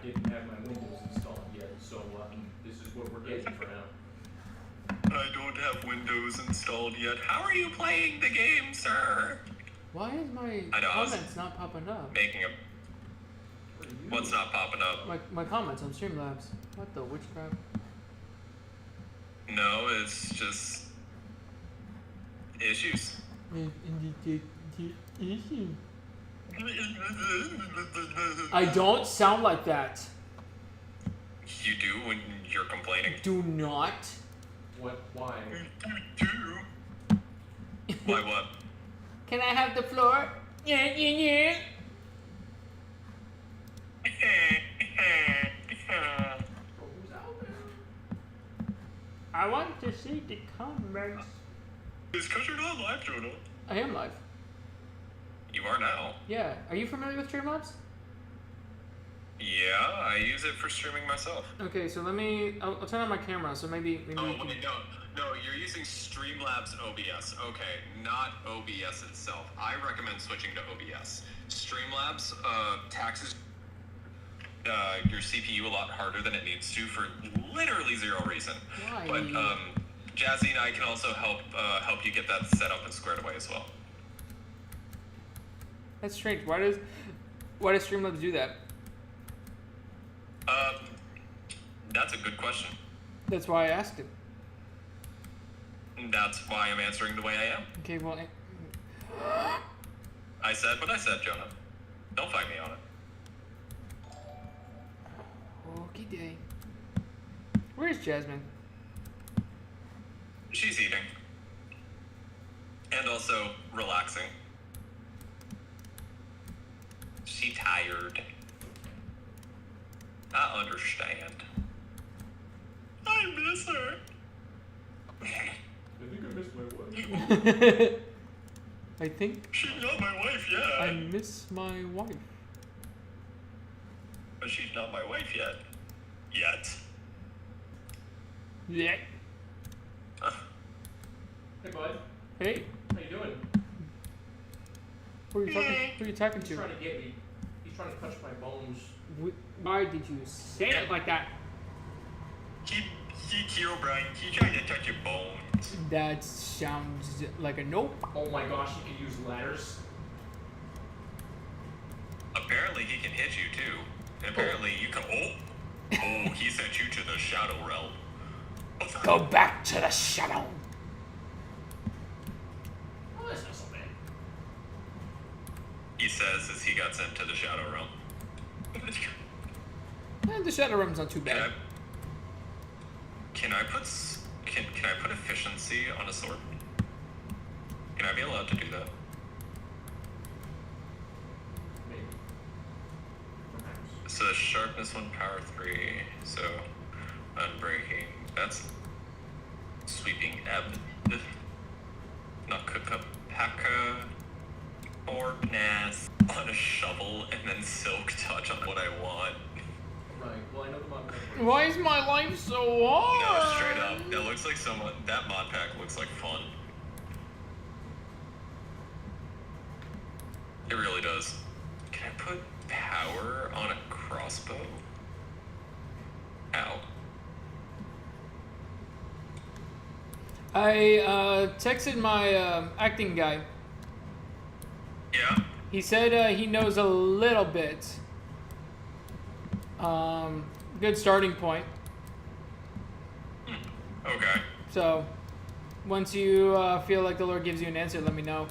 didn't have my Windows installed yet, so this is what we're getting for now. I don't have Windows installed yet. How are you playing the game, sir? Why is my comments not popping up? Making a... What's not popping up? My comments on Streamlabs. What the witchcraft? No, it's just... issues. I don't sound like that. You do when you're complaining. Do not. What? Why? Why what? Can I have the floor? Yeah. I want to see the comments. It's because you're not live, Jonah. I am live. You are now. Yeah. Are you familiar with Streamlabs? Yeah, I use it for streaming myself. Okay, so I'll turn on my camera, so maybe Oh, wait, no, you're using Streamlabs OBS. Okay, not OBS itself. I recommend switching to OBS. Streamlabs taxes your CPU a lot harder than it needs to for literally zero reason. Why? But Jazzy and I can also help you get that set up and squared away as well. That's strange. Why does Streamlabs do that? That's a good question. That's why I asked it. That's why I'm answering the way I am. Okay, well... I said what I said, Jonah. Don't fight me on it. Okay, day. Where's Jasmine? She's eating. And also relaxing. She tired. I understand. I miss her. I think I missed my wife. I think She's not my wife yet. I miss my wife. But she's not my wife yet. Yeah. Hey, bud. Hey, How you doing? who are you talking He's to? trying to get me. He's trying to touch my bones. Why did you say it like that? He killed Brian. He tried to touch your bone. That sounds like a nope. Oh my gosh, he can use ladders. Apparently he can hit you too. And apparently you can... Oh, he sent you to the Shadow Realm. Go back to the shadow. Oh, that's not so bad. He says as he got sent to the Shadow Realm. The shadow realm's not too bad. Can I put efficiency on a sword? Can I be allowed to do that? Maybe. Perhaps. So sharpness 1, power 3. So unbreaking. That's sweeping ebb. Not cook up paka. Boardness on a shovel and then silk touch on what I want. Right. Well, I know the mod pack. Why is my life so hard? No, straight up. That looks like that mod pack looks like fun. It really does. Can I put power on a crossbow? Ow. I texted my acting guy. Yeah? He said he knows a little bit. Good starting point. Okay. So, once you feel like the Lord gives you an answer, let me know.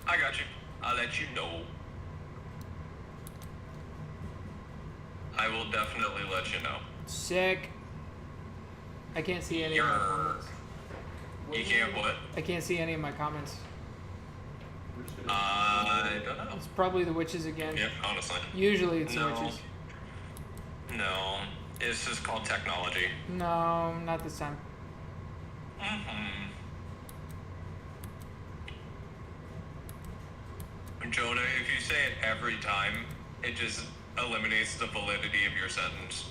I got you. I'll let you know. I will definitely let you know. Sick. I can't see any of my comments. You can't what? I can't see any of my comments. We're just gonna I don't know. It's probably the witches again. Yeah, honestly. Usually it's the No. witches. No. It's just called technology. No, not this time. Mm-hmm. Jonah, if you say it every time, it just eliminates the validity of your sentence.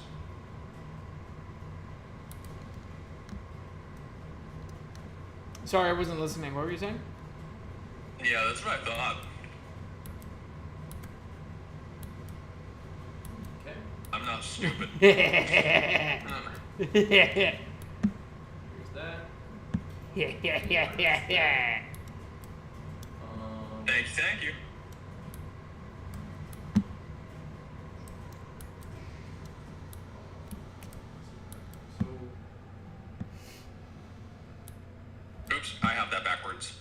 Sorry, I wasn't listening. What were you saying? Yeah, that's what I thought. Okay. not stupid. Here's that. Thank you. So, Oops, I have that backwards.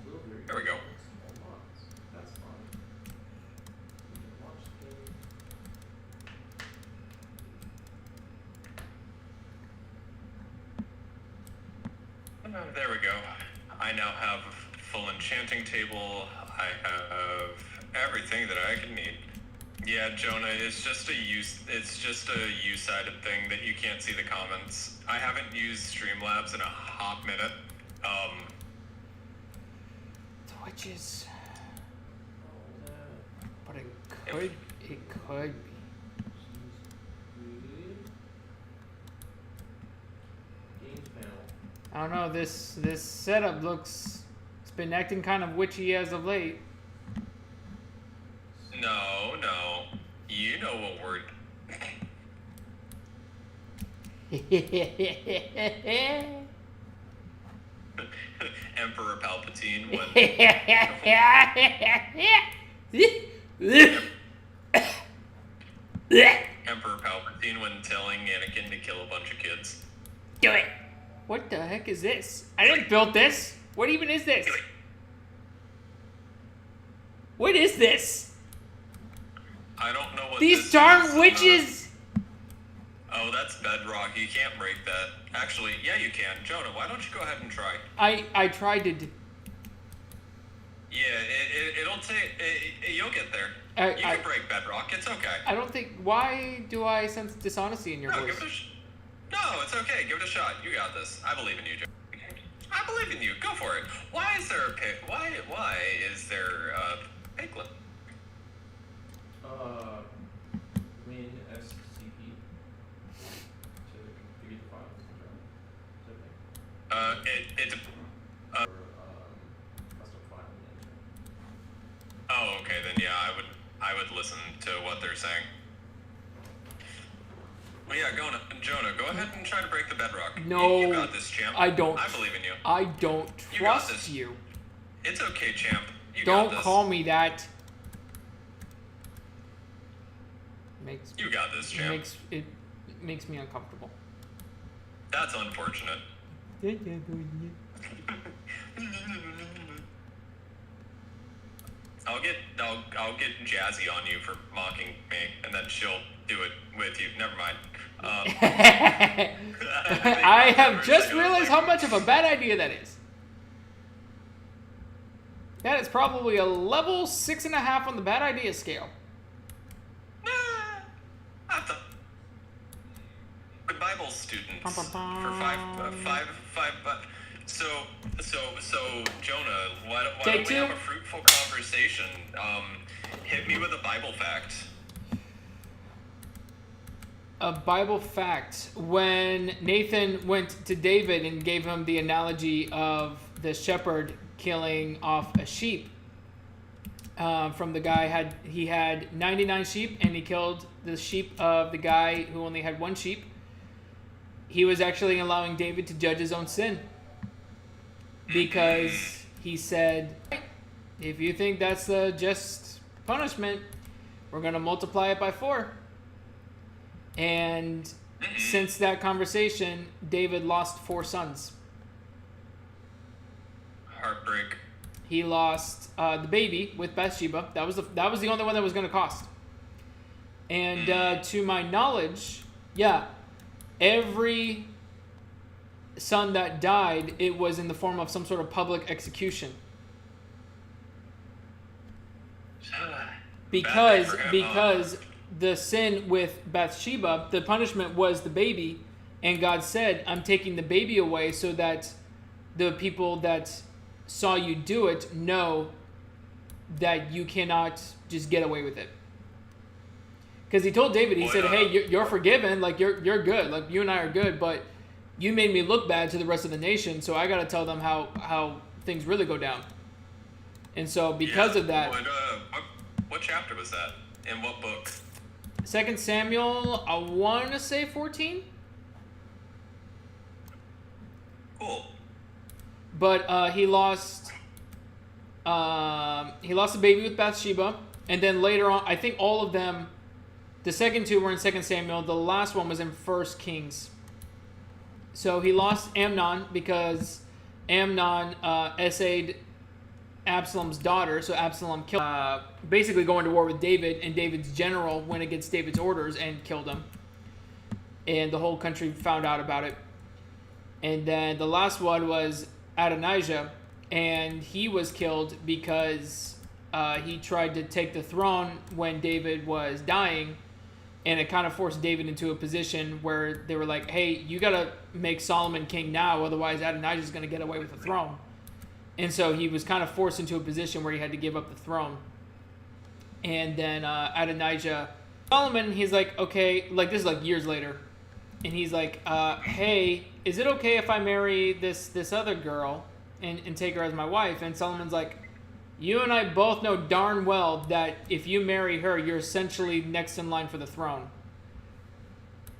these little very There we go. small lots. That's fine. We can watch There we go. I now have a full enchanting table. I have everything that I can need. Yeah, Jonah, it's just a U-sided thing that you can't see the comments. I haven't used Streamlabs in a hot minute. Twitches. all that. But it could be. Games panel. I don't know, this setup looks, it's been acting kind of witchy as of late. No. You know what we're... Emperor Palpatine when... Emperor Palpatine when telling Anakin to kill a bunch of kids. Do it. What the heck is this? I didn't build this. What even is this? What is this? I don't know what These this darn is. witches! Oh, that's bedrock. You can't break that. Actually, yeah, you can. Jonah, why don't you go ahead and try? I tried to. Yeah, it'll take... you'll get there. You can break bedrock. It's okay. I don't think. Why do I sense dishonesty in your No, voice? give it a No, it's okay. Give it a shot. You got this. I believe in you, Jonah. I believe in you. Go for it. Why is there a pick? Why is there a piglet? Win SCP to configure the file. Is that okay? Or, custom file manager. Oh, okay. Then yeah, I would listen to what they're saying. Well, yeah, Jonah, go ahead and try to break the bedrock. No, you got this, champ. I don't. I believe in you. I don't You got trust this. you. It's okay, champ. You Don't got this. call me that. Makes You got this, champ. makes me uncomfortable. That's unfortunate. I'll get Jazzy on you for mocking me, and then she'll do it with you. Never mind. I have just realized how much of a bad idea that is. That is probably a level 6.5 on the bad idea scale. I thought the Bible students for five. So Jonah, why Take don't we two. have a fruitful conversation? Hit me with a Bible fact. A Bible fact. When Nathan went to David and gave him the analogy of the shepherd killing off a sheep, from the guy he had 99 sheep and he killed the sheep of the guy who only had one sheep. He was actually allowing David to judge his own sin, because he said, if you think that's the just punishment, we're going to multiply it by 4. And since that conversation, David lost 4 sons. Heartbreak. He lost the baby with Bathsheba. That was the only one that was going to cost. And to my knowledge, yeah, every son that died, it was in the form of some sort of public execution. Because the sin with Bathsheba, the punishment was the baby, and God said, I'm taking the baby away so that the people that saw you do it know that you cannot just get away with it. Because he told David, he said, hey, you're forgiven, like you're good, like you and I are good, but you made me look bad to the rest of the nation, so I got to tell them how things really go down. And so because of that... What chapter was that? In what book? 2 Samuel, I want to say 14. Cool. But he lost a baby with Bathsheba, and then later on, I think all of them, the second two were in 2 Samuel. The last one was in 1 Kings. So he lost Amnon because Amnon essayed Absalom's daughter. So Absalom killed, basically going to war with David, and David's general went against David's orders and killed him. And the whole country found out about it. And then the last one was Adonijah, and he was killed because he tried to take the throne when David was dying, and it kind of forced David into a position where they were like, hey, you got to make Solomon king now, otherwise Adonijah's going to get away with the throne. And so he was kind of forced into a position where he had to give up the throne. And then Adonijah, Solomon, he's like, okay, like this is like years later, and he's like, hey, is it okay if I marry this other girl and take her as my wife? And Solomon's like, you and I both know darn well that if you marry her, you're essentially next in line for the throne.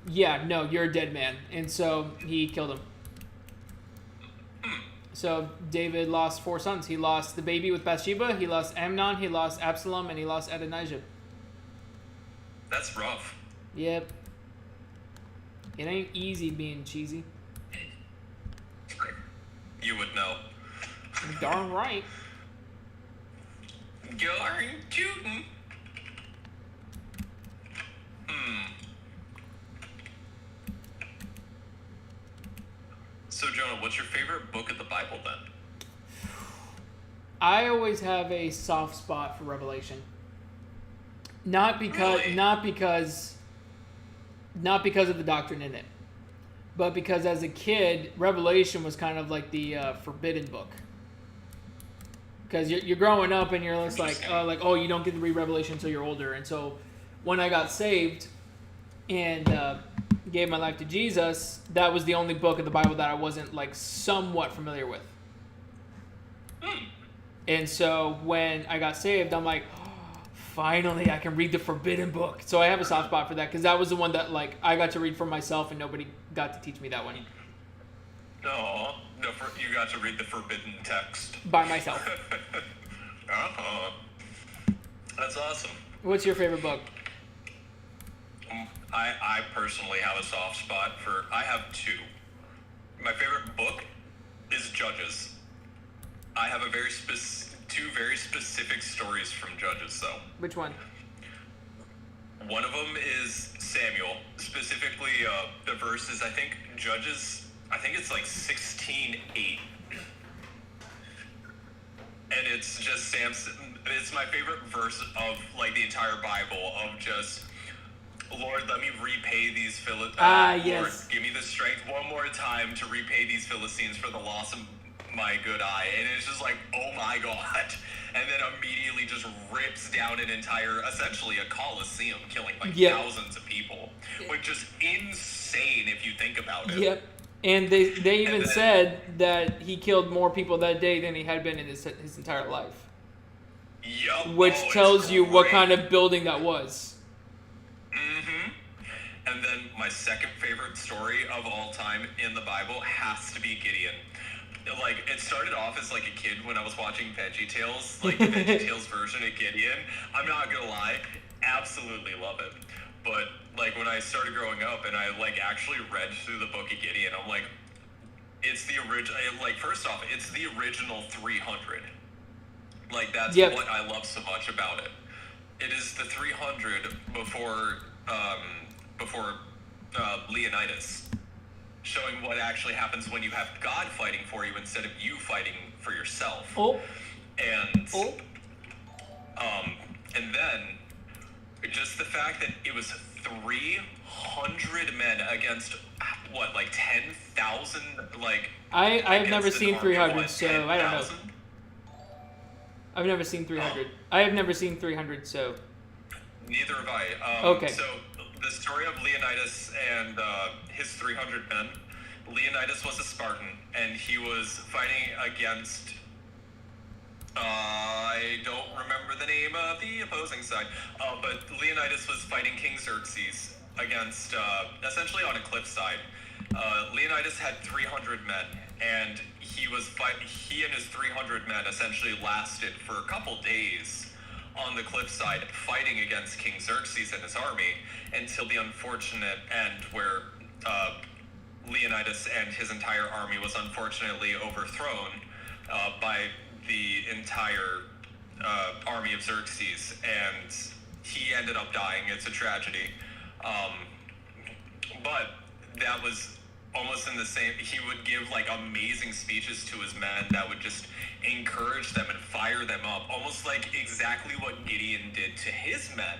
Yeah, no, you're a dead man. And so he killed him. So David lost 4 sons. He lost the baby with Bathsheba, he lost Amnon, he lost Absalom, and he lost Adonijah. That's rough. Yep. It ain't easy being cheesy. You would know. Darn right. Darn tootin'. So, Jonah, what's your favorite book of the Bible then? I always have a soft spot for Revelation. Not because Really? not because of the doctrine in it, but because as a kid, Revelation was kind of like the forbidden book. Because you're growing up and you're just like, oh, you don't get to read Revelation until you're older. And so when I got saved and gave my life to Jesus, that was the only book of the Bible that I wasn't like somewhat familiar with. And so when I got saved, I'm like, oh, finally I can read the forbidden book. So I have a soft spot for that because that was the one that like I got to read for myself and nobody got to teach me that one. No, you got to read the forbidden text. By myself. That's awesome. What's your favorite book? I personally have a soft spot for, I have 2. My favorite book is Judges. I have a two very specific stories from Judges, though. Which one? One of them is Samuel. Specifically, the verse is, I think, Judges, I think it's like 16:8. And it's just Samson. It's my favorite verse of like the entire Bible of just, Lord, let me repay these Philistines. Yes. Lord, give me the strength one more time to repay these Philistines for the loss of my good eye. And it's just like, oh my God. And then immediately just rips down an entire, essentially a coliseum, killing like thousands of people. Which is insane if you think about it. Yep. And they even said that he killed more people that day than he had been in his entire life. Yep. Which tells you what kind of building that was. Mm-hmm. And then my second favorite story of all time in the Bible has to be Gideon. Like, it started off as like a kid when I was watching VeggieTales, like the VeggieTales version of Gideon. I'm not gonna lie, absolutely love it. But like when I started growing up and I like actually read through the book of Gideon, I'm like, it's the original. Like, first off, it's the original 300. Like, that's what I love so much about it. It is the 300 before Leonidas, showing what actually happens when you have God fighting for you instead of you fighting for yourself. And then just the fact that it was 300 men against what, like 10,000, like I've never seen 300, so 10, I don't know. 000? I've never seen 300. I have never seen 300, so. Neither have I. Okay. So the story of Leonidas and his 300 men. Leonidas was a Spartan, and he was fighting against I don't remember the name of the opposing side, but Leonidas was fighting King Xerxes against, essentially on a cliffside. Leonidas had 300 men, and he and his 300 men essentially lasted for a couple days on the cliffside fighting against King Xerxes and his army until the unfortunate end where Leonidas and his entire army was unfortunately overthrown by the entire army of Xerxes, and he ended up dying. It's a tragedy. But that was almost in the same, he would give like amazing speeches to his men that would just encourage them and fire them up, almost like exactly what Gideon did to his men.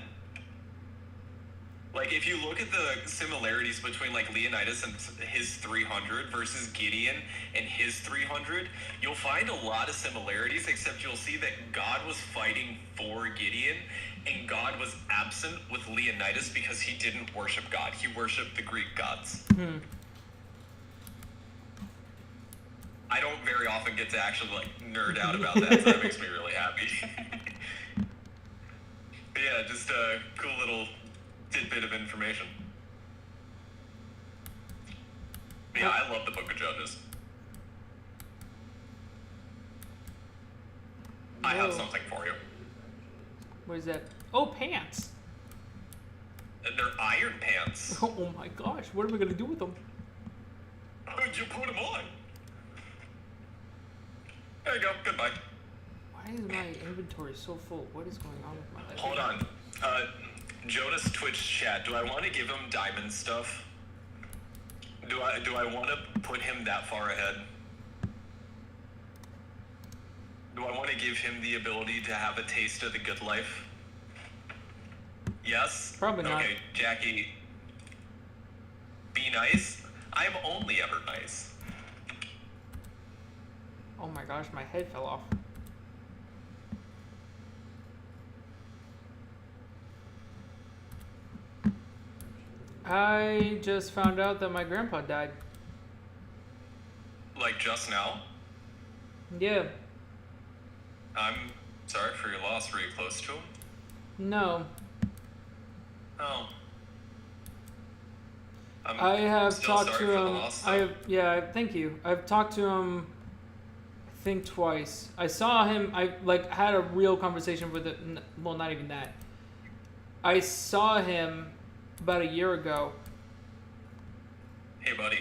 Like, if you look at the similarities between, like, Leonidas and his 300 versus Gideon and his 300, you'll find a lot of similarities, except you'll see that God was fighting for Gideon, and God was absent with Leonidas because he didn't worship God. He worshipped the Greek gods. I don't very often get to actually, like, nerd out about that, so that makes me really happy. But yeah, just a cool little tidbit of information. Yeah, I love the Book of Judges. I have something for you. What is that? Oh, pants. They're iron pants. Oh my gosh, what are we gonna do with them? You put them on. There you go. Goodbye. Why is my inventory so full? What is going on with my life? Hold on. Jonas Twitch chat. Do I want to give him diamond stuff? Do I want to put him that far ahead? Do I want to give him the ability to have a taste of the good life? Yes? Probably not. Okay, Jackie. Be nice? I'm only ever nice. Oh my gosh, my head fell off. I just found out that my grandpa died. Like just now? Yeah. I'm sorry for your loss. Were you close to him? No. Oh. I have still talked sorry to for the him. loss, I though. have, yeah, thank you. I've talked to him, I think twice. I saw him. I like had a real conversation with it. Well, not even that. I saw him about a year ago. Hey, buddy.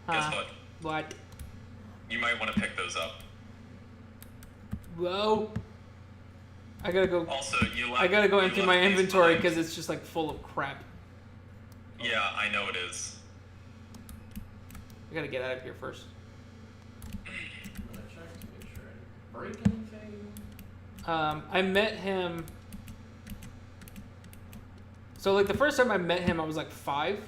Huh? Guess what? What? You might want to pick those up. Whoa. I gotta go. Also, I gotta go empty my these inventory behind. because it's just like full of crap. Yeah, I know it is. I gotta get out of here first. I'm gonna check to make sure I didn't break anything. I met him. So like the first time I met him, I was like 5,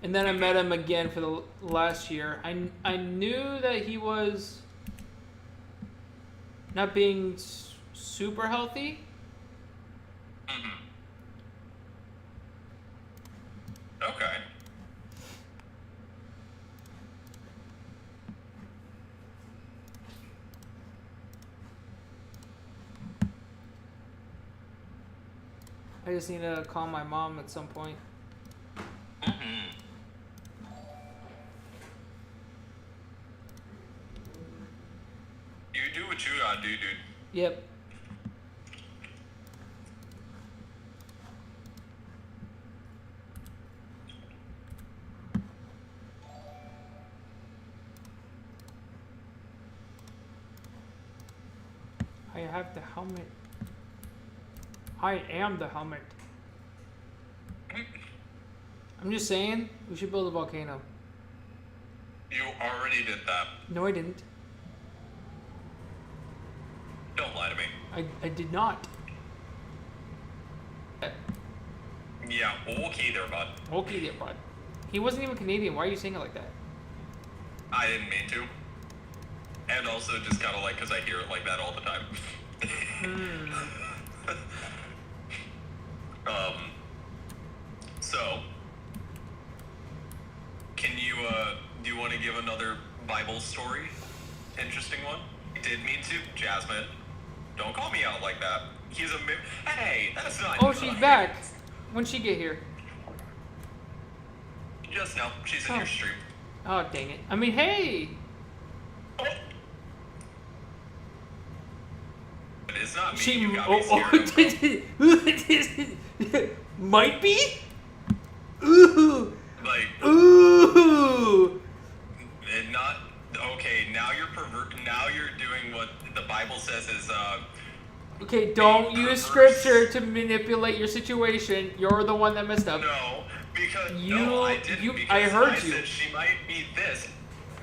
and then I met him again for the last year. I knew that he was not being super healthy. Mm-hmm. Okay. I just need to call my mom at some point. Mm-hmm. You do what you gotta do, dude. Yep. I have the helmet. I am the helmet. I'm just saying, we should build a volcano. You already did that. No, I didn't. Don't lie to me. I did not. Yeah, okay there, bud. Okay, there, bud. He wasn't even Canadian. Why are you saying it like that? I didn't mean to. And also just kind of like, because I hear it like that all the time. So, can you, do you want to give another Bible story? Interesting one? I did mean to, Jasmine. Don't call me out like that. He's a hey, that's not. Oh, she's back. When'd she get here? Just now. She's in your stream. Oh, dang it. I mean, hey. Oh. It is not me. She You got me scared. Might be. Ooh. Like. Ooh. Not okay. Now you're Now you're doing what the Bible says is. Okay, don't use scripture to manipulate your situation. You're the one that messed up. No, because no, I didn't. Because I heard you. Said she might be this.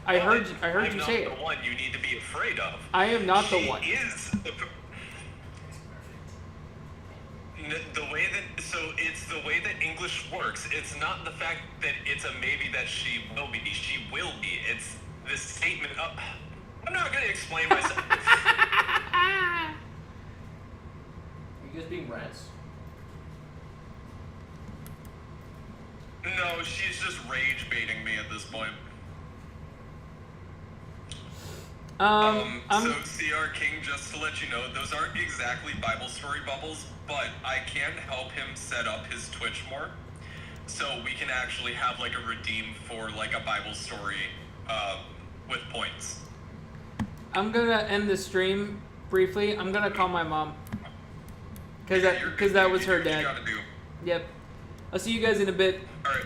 I heard you say it. I'm not the one you need to be afraid of. I am not the one. She is the way that. So it's the way that English works. It's not the fact that it's a maybe that she will be. She will be. It's this statement of. I'm not going to explain myself. You guys being rats? No, she's just rage baiting me at this point. So CR King, just to let you know, those aren't exactly Bible story bubbles, but I can help him set up his Twitch more, so we can actually have like a redeem for like a Bible story with points. I'm gonna end the stream briefly. I'm gonna call my mom because that was her dad. Yep. I'll see you guys in a bit. All right.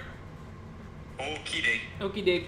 Okie doke. Okie doke.